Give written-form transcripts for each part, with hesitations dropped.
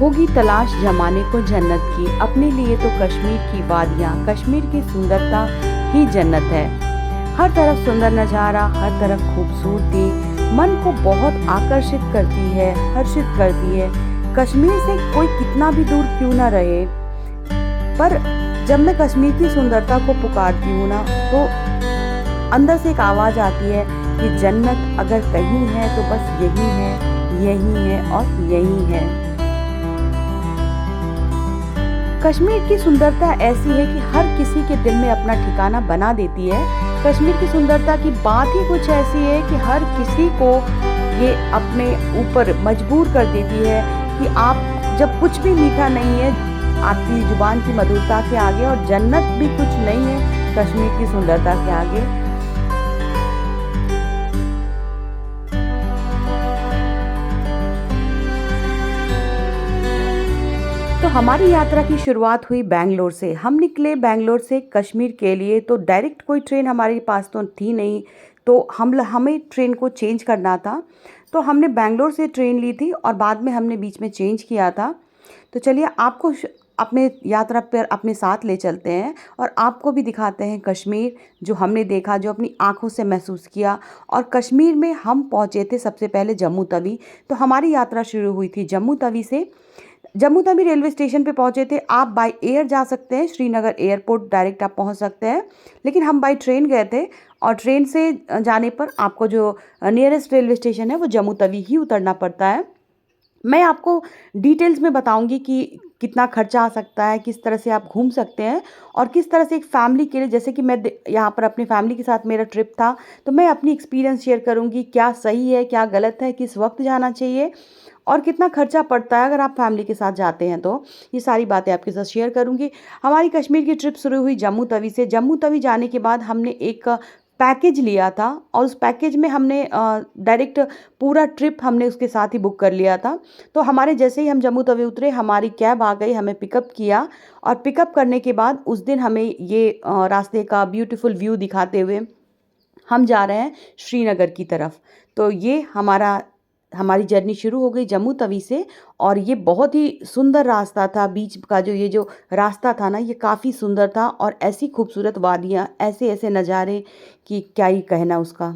होगी तलाश जमाने को जन्नत की, अपने लिए तो कश्मीर की वादियाँ, कश्मीर की सुंदरता ही जन्नत है। हर तरफ सुंदर नज़ारा, हर तरफ खूबसूरती मन को बहुत आकर्षित करती है, हर्षित करती है। कश्मीर से कोई कितना भी दूर क्यों ना रहे, पर जब मैं कश्मीर की सुंदरता को पुकारती हूँ ना, तो अंदर से एक आवाज़ आती है कि जन्नत अगर कहीं है तो बस यही है, यही है और यही है। कश्मीर की सुंदरता ऐसी है कि हर किसी के दिल में अपना ठिकाना बना देती है। कश्मीर की सुंदरता की बात ही कुछ ऐसी है कि हर किसी को ये अपने ऊपर मजबूर कर देती है कि आप जब कुछ भी मीठा नहीं है आपकी जुबान की मधुरता के आगे, और जन्नत भी कुछ नहीं है कश्मीर की सुंदरता के आगे। तो हमारी यात्रा की शुरुआत हुई बैंगलोर से। हम निकले बैंगलोर से कश्मीर के लिए, तो डायरेक्ट कोई ट्रेन हमारे पास तो थी नहीं, तो हमें ट्रेन को चेंज करना था। तो हमने बैंगलोर से ट्रेन ली थी और बाद में हमने बीच में चेंज किया था। तो चलिए आपको अपने यात्रा पर अपने साथ ले चलते हैं और आपको भी दिखाते हैं कश्मीर, जो हमने देखा, जो अपनी आँखों से महसूस किया। और कश्मीर में हम पहुँचे थे सबसे पहले जम्मू तवी। तो हमारी यात्रा शुरू हुई थी जम्मू तवी से। जम्मू तवी रेलवे स्टेशन पे पहुंचे थे। आप बाय एयर जा सकते हैं, श्रीनगर एयरपोर्ट डायरेक्ट आप पहुंच सकते हैं, लेकिन हम बाय ट्रेन गए थे और ट्रेन से जाने पर आपको जो नियरेस्ट रेलवे स्टेशन है वो जम्मू तवी ही उतरना पड़ता है। मैं आपको डिटेल्स में बताऊंगी कि कितना खर्चा आ सकता है, किस तरह से आप घूम सकते हैं और किस तरह से एक फ़ैमिली के लिए, जैसे कि मैं यहाँ पर अपनी फैमिली के साथ मेरा ट्रिप था, तो मैं अपनी एक्सपीरियंस शेयर करूँगी, क्या सही है, क्या गलत है, किस वक्त जाना चाहिए और कितना खर्चा पड़ता है अगर आप फैमिली के साथ जाते हैं। तो ये सारी बातें आपके साथ शेयर करूँगी। हमारी कश्मीर की ट्रिप शुरू हुई जम्मू तवी से। जम्मू तवी जाने के बाद हमने एक पैकेज लिया था और उस पैकेज में हमने डायरेक्ट पूरा ट्रिप हमने उसके साथ ही बुक कर लिया था। तो हमारे जैसे ही हम जम्मू तवी उतरे, हमारी कैब आ गई, हमें पिकअप किया और पिकअप करने के बाद उस दिन हमें ये रास्ते का ब्यूटीफुल व्यू दिखाते हुए हम जा रहे हैं श्रीनगर की तरफ। तो ये हमारी जर्नी शुरू हो गई जम्मू तवी से और ये बहुत ही सुंदर रास्ता था। बीच का ये जो रास्ता था ना, ये काफ़ी सुंदर था और ऐसी खूबसूरत वादियाँ, ऐसे ऐसे नज़ारे कि क्या ही कहना उसका।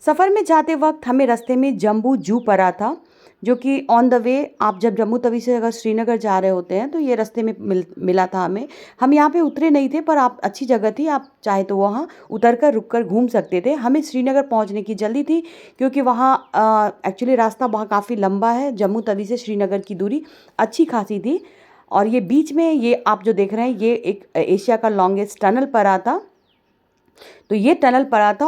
सफ़र में जाते वक्त हमें रास्ते में जम्बू जू पड़ा था, जो कि ऑन द वे आप जब जम्मू तवी से अगर श्रीनगर जा रहे होते हैं तो ये रास्ते में मिला था हमें। हम यहाँ पे उतरे नहीं थे, पर आप अच्छी जगह थी, आप चाहे तो वहाँ उतर कर रुक कर घूम सकते थे। हमें श्रीनगर पहुँचने की जल्दी थी क्योंकि वहाँ एक्चुअली रास्ता वहाँ काफ़ी लंबा है। जम्मू तवी से श्रीनगर की दूरी अच्छी खासी थी और ये बीच में ये आप जो देख रहे हैं ये एक एशिया का लॉन्गेस्ट टनल पड़ा था। तो ये टनल पड़ा था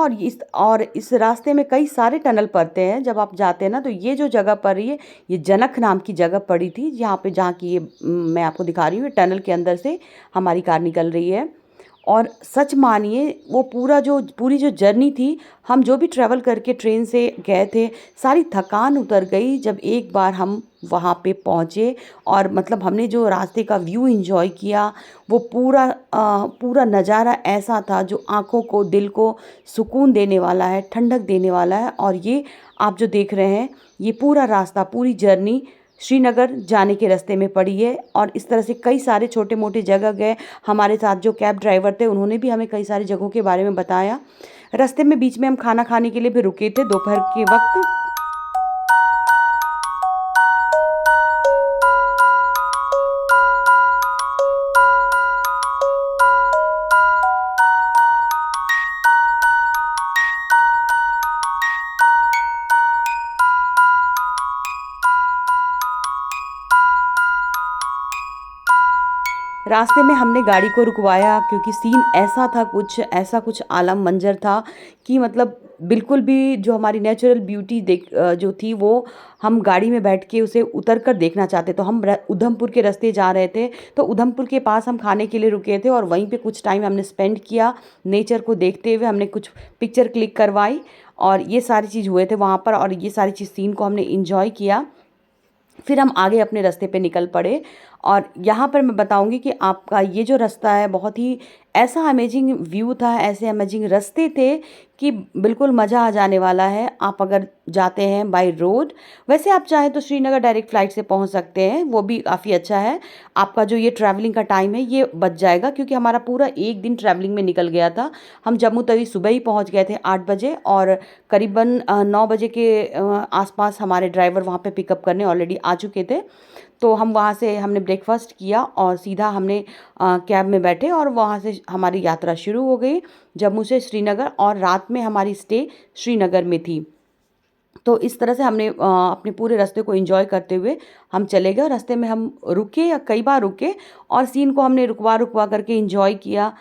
और इस रास्ते में कई सारे टनल पड़ते हैं जब आप जाते हैं ना। तो ये जो जगह पड़ रही है ये जनक नाम की जगह पड़ी थी, जहाँ की ये मैं आपको दिखा रही हूँ। टनल के अंदर से हमारी कार निकल रही है और सच मानिए वो पूरी जो जर्नी थी, हम जो भी ट्रैवल करके ट्रेन से गए थे, सारी थकान उतर गई जब एक बार हम वहाँ पे पहुँचे। और मतलब हमने जो रास्ते का व्यू एंजॉय किया, वो पूरा नज़ारा ऐसा था जो आँखों को, दिल को सुकून देने वाला है, ठंडक देने वाला है। और ये आप जो देख रहे हैं ये पूरा रास्ता, पूरी जर्नी श्रीनगर जाने के रास्ते में पड़ी है। और इस तरह से कई सारे छोटे मोटे जगह गए। हमारे साथ जो कैब ड्राइवर थे उन्होंने भी हमें कई सारी जगहों के बारे में बताया। रास्ते में बीच में हम खाना खाने के लिए भी रुके थे दोपहर के वक्त। रास्ते में हमने गाड़ी को रुकवाया क्योंकि सीन ऐसा कुछ आलम मंजर था कि मतलब बिल्कुल भी जो हमारी नेचुरल ब्यूटी जो थी वो हम गाड़ी में बैठ के उसे उतर कर देखना चाहते। तो हम उधमपुर के रास्ते जा रहे थे, तो उधमपुर के पास हम खाने के लिए रुके थे और वहीं पे कुछ टाइम हमने स्पेंड किया नेचर को देखते हुए। हमने कुछ पिक्चर क्लिक करवाई और ये सारी चीज़ हुए थे वहाँ पर और ये सारी चीज़ सीन को हमने इंजॉय किया। फिर हम आगे अपने रास्ते पे निकल पड़े और यहाँ पर मैं बताऊँगी कि आपका ये जो रास्ता है बहुत ही ऐसा अमेजिंग व्यू था, ऐसे अमेजिंग रास्ते थे कि बिल्कुल मज़ा आ जाने वाला है आप अगर जाते हैं बाय रोड। वैसे आप चाहें तो श्रीनगर डायरेक्ट फ़्लाइट से पहुँच सकते हैं, वो भी काफ़ी अच्छा है। आपका जो ये ट्रैवलिंग का टाइम है ये बच जाएगा, क्योंकि हमारा पूरा एक दिन ट्रैवलिंग में निकल गया था। हम जम्मू तवी सुबह ही पहुँच गए थे 8 बजे, और करीबन 9 बजे के आसपास हमारे ड्राइवर वहाँ पे पिकअप करने ऑलरेडी आ चुके थे। तो हम वहाँ से हमने ब्रेकफास्ट किया और सीधा हमने कैब में बैठे और वहाँ से हमारी यात्रा शुरू हो गई जम्मू से श्रीनगर, और रात में हमारी स्टे श्रीनगर में थी। तो इस तरह से हमने अपने पूरे रास्ते को एंजॉय करते हुए हम चले गए, और रास्ते में हम रुके या कई बार रुके और सीन को हमने रुकवा रुकवा करके एंजॉय किया।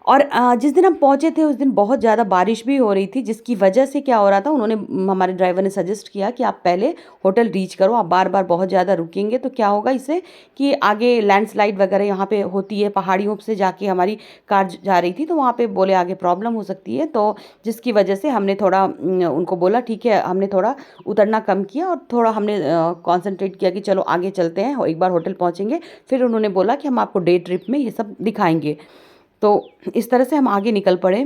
और जिस दिन हम पहुँचे थे उस दिन बहुत ज़्यादा बारिश भी हो रही थी, जिसकी वजह से क्या हो रहा था, उन्होंने हमारे ड्राइवर ने सजेस्ट किया कि आप पहले होटल रीच करो, आप बार बार बहुत ज़्यादा रुकेंगे तो क्या होगा इससे कि आगे लैंडस्लाइड वगैरह यहाँ पे होती है, पहाड़ियों से जाके हमारी कार जा रही थी तो वहाँ पे बोले आगे प्रॉब्लम हो सकती है। तो जिसकी वजह से हमने थोड़ा उनको बोला ठीक है, हमने थोड़ा उतरना कम किया और थोड़ा हमने कॉन्सेंट्रेट किया कि चलो आगे चलते हैं, एक बार होटल पहुँचेंगे। फिर उन्होंने बोला कि हम आपको डे ट्रिप में ये सब दिखाएंगे। तो इस तरह से हम आगे निकल पड़े।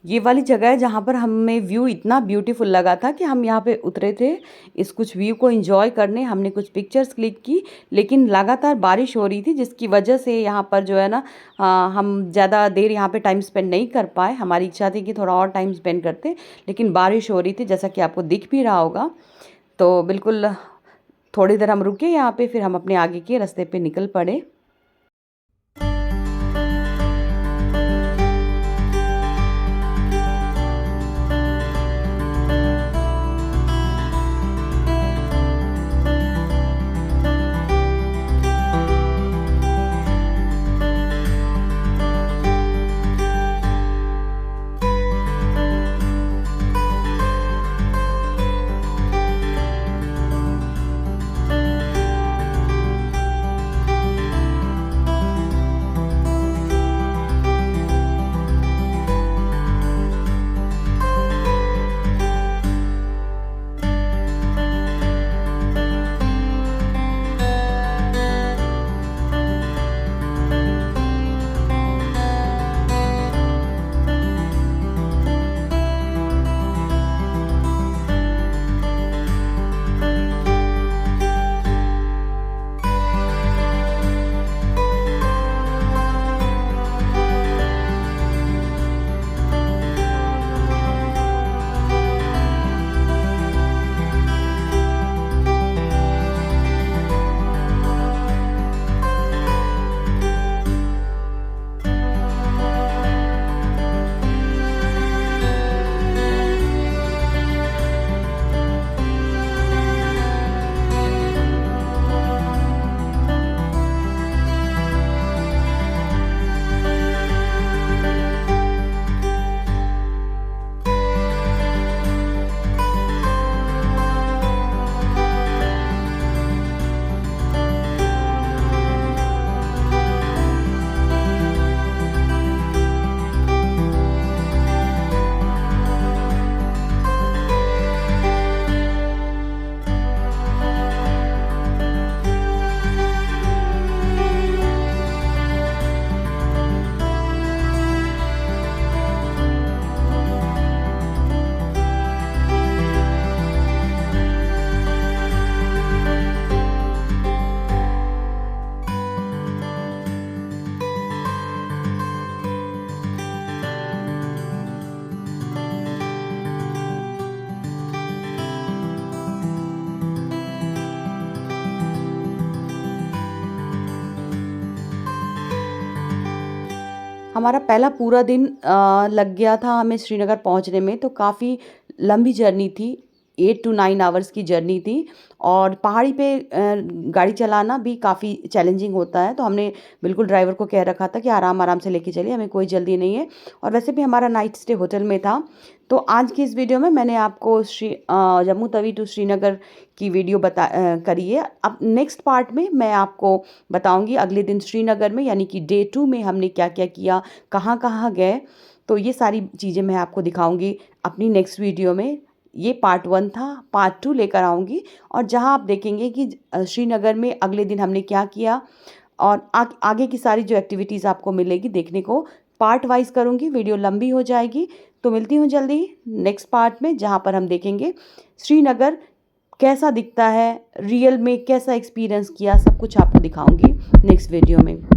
ये वाली जगह है जहाँ पर हमें व्यू इतना ब्यूटीफुल लगा था कि हम यहाँ पे उतरे थे इस कुछ व्यू को एंजॉय करने। हमने कुछ पिक्चर्स क्लिक की, लेकिन लगातार बारिश हो रही थी जिसकी वजह से यहाँ पर जो है ना हम ज़्यादा देर यहाँ पे टाइम स्पेंड नहीं कर पाए। हमारी इच्छा थी कि थोड़ा और टाइम स्पेंड करते, लेकिन बारिश हो रही थी जैसा कि आपको दिख भी रहा होगा। तो बिल्कुल थोड़ी देर हम रुके यहाँ पे, फिर हम अपने आगे के रास्ते पे निकल पड़े। हमारा पहला पूरा दिन लग गया था हमें श्रीनगर पहुंचने में, तो काफ़ी लंबी जर्नी थी। 8 टू 9 आवर्स की जर्नी थी और पहाड़ी पे गाड़ी चलाना भी काफ़ी चैलेंजिंग होता है, तो हमने बिल्कुल ड्राइवर को कह रखा था कि आराम आराम से लेके चलिए, हमें कोई जल्दी नहीं है। और वैसे भी हमारा नाइट स्टे होटल में था। तो आज की इस वीडियो में मैंने आपको जम्मू तवी टू श्रीनगर की वीडियो करी है। अब नेक्स्ट पार्ट में मैं आपको बताऊंगी अगले दिन श्रीनगर में, यानी कि डे 2 में हमने क्या क्या किया, कहाँ कहाँ गए। तो ये सारी चीज़ें मैं आपको दिखाऊंगी अपनी नेक्स्ट वीडियो में। ये पार्ट 1 था, पार्ट 2 लेकर आऊँगी और जहाँ आप देखेंगे कि श्रीनगर में अगले दिन हमने क्या किया और आगे की सारी जो एक्टिविटीज़ आपको मिलेगी देखने को। पार्ट वाइज करूँगी, वीडियो लंबी हो जाएगी। तो मिलती हूँ जल्दी नेक्स्ट पार्ट में, जहाँ पर हम देखेंगे श्रीनगर कैसा दिखता है, रियल में कैसा एक्सपीरियंस किया, सब कुछ आपको दिखाऊंगी नेक्स्ट वीडियो में।